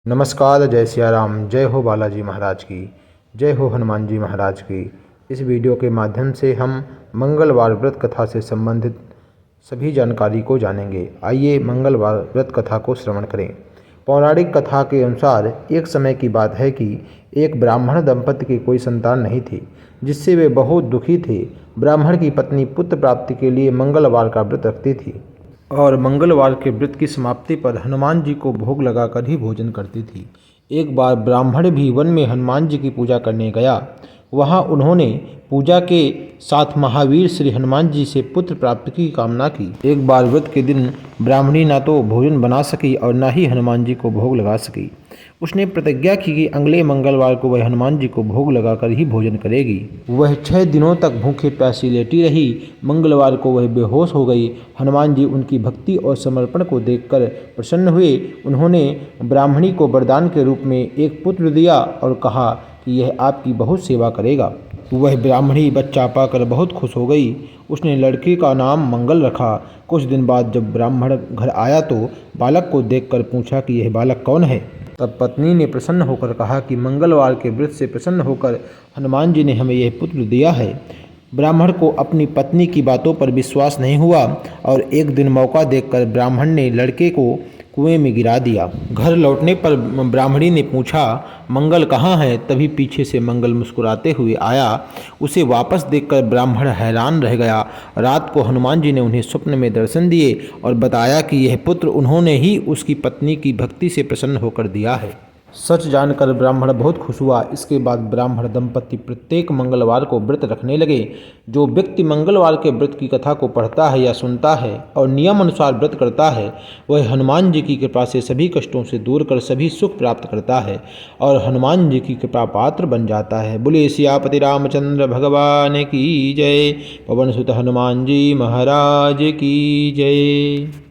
नमस्कार, जय सिया राम। जय हो बालाजी महाराज की, जय हो हनुमान जी महाराज की। इस वीडियो के माध्यम से हम मंगलवार व्रत कथा से संबंधित सभी जानकारी को जानेंगे। आइए मंगलवार व्रत कथा को श्रवण करें। पौराणिक कथा के अनुसार एक समय की बात है कि एक ब्राह्मण दंपति की कोई संतान नहीं थी, जिससे वे बहुत दुखी थे। ब्राह्मण की पत्नी पुत्र प्राप्ति के लिए मंगलवार का व्रत रखती थी और मंगलवार के व्रत की समाप्ति पर हनुमान जी को भोग लगाकर ही भोजन करती थी। एक बार ब्राह्मण भी वन में हनुमान जी की पूजा करने गया। वहां उन्होंने पूजा के साथ महावीर श्री हनुमान जी से पुत्र प्राप्ति की कामना की। एक बार व्रत के दिन ब्राह्मणी ना तो भोजन बना सकी और न ही हनुमान जी को भोग लगा सकी। उसने प्रतिज्ञा की कि अगले मंगलवार को वह हनुमान जी को भोग लगाकर ही भोजन करेगी। वह 6 दिनों तक भूखे प्यासी लेटी रही। मंगलवार को वह बेहोश हो गई। हनुमान जी उनकी भक्ति और समर्पण को देखकर प्रसन्न हुए। उन्होंने ब्राह्मणी को वरदान के रूप में एक पुत्र दिया और कहा कि यह आपकी बहुत सेवा करेगा। वह ब्राह्मणी बच्चा पाकर बहुत खुश हो गई। उसने लड़के का नाम मंगल रखा। कुछ दिन बाद जब ब्राह्मण घर आया तो बालक को देखकर पूछा कि यह बालक कौन है। तब पत्नी ने प्रसन्न होकर कहा कि मंगलवार के व्रत से प्रसन्न होकर हनुमान जी ने हमें यह पुत्र दिया है। ब्राह्मण को अपनी पत्नी की बातों पर विश्वास नहीं हुआ और एक दिन मौका देखकर ब्राह्मण ने लड़के को कुएं में गिरा दिया। घर लौटने पर ब्राह्मणी ने पूछा, मंगल कहाँ है? तभी पीछे से मंगल मुस्कुराते हुए आया। उसे वापस देखकर ब्राह्मण हैरान रह गया। रात को हनुमान जी ने उन्हें स्वप्न में दर्शन दिए और बताया कि यह पुत्र उन्होंने ही उसकी पत्नी की भक्ति से प्रसन्न होकर दिया है। सच जानकर ब्राह्मण बहुत खुश हुआ। इसके बाद ब्राह्मण दंपति प्रत्येक मंगलवार को व्रत रखने लगे। जो व्यक्ति मंगलवार के व्रत की कथा को पढ़ता है या सुनता है और नियम अनुसार व्रत करता है, वह हनुमान जी की कृपा से सभी कष्टों से दूर कर सभी सुख प्राप्त करता है और हनुमान जी की कृपा पात्र बन जाता है। बोले सियापति रामचंद्र भगवान की जय। पवन सुत हनुमान जी महाराज की जय।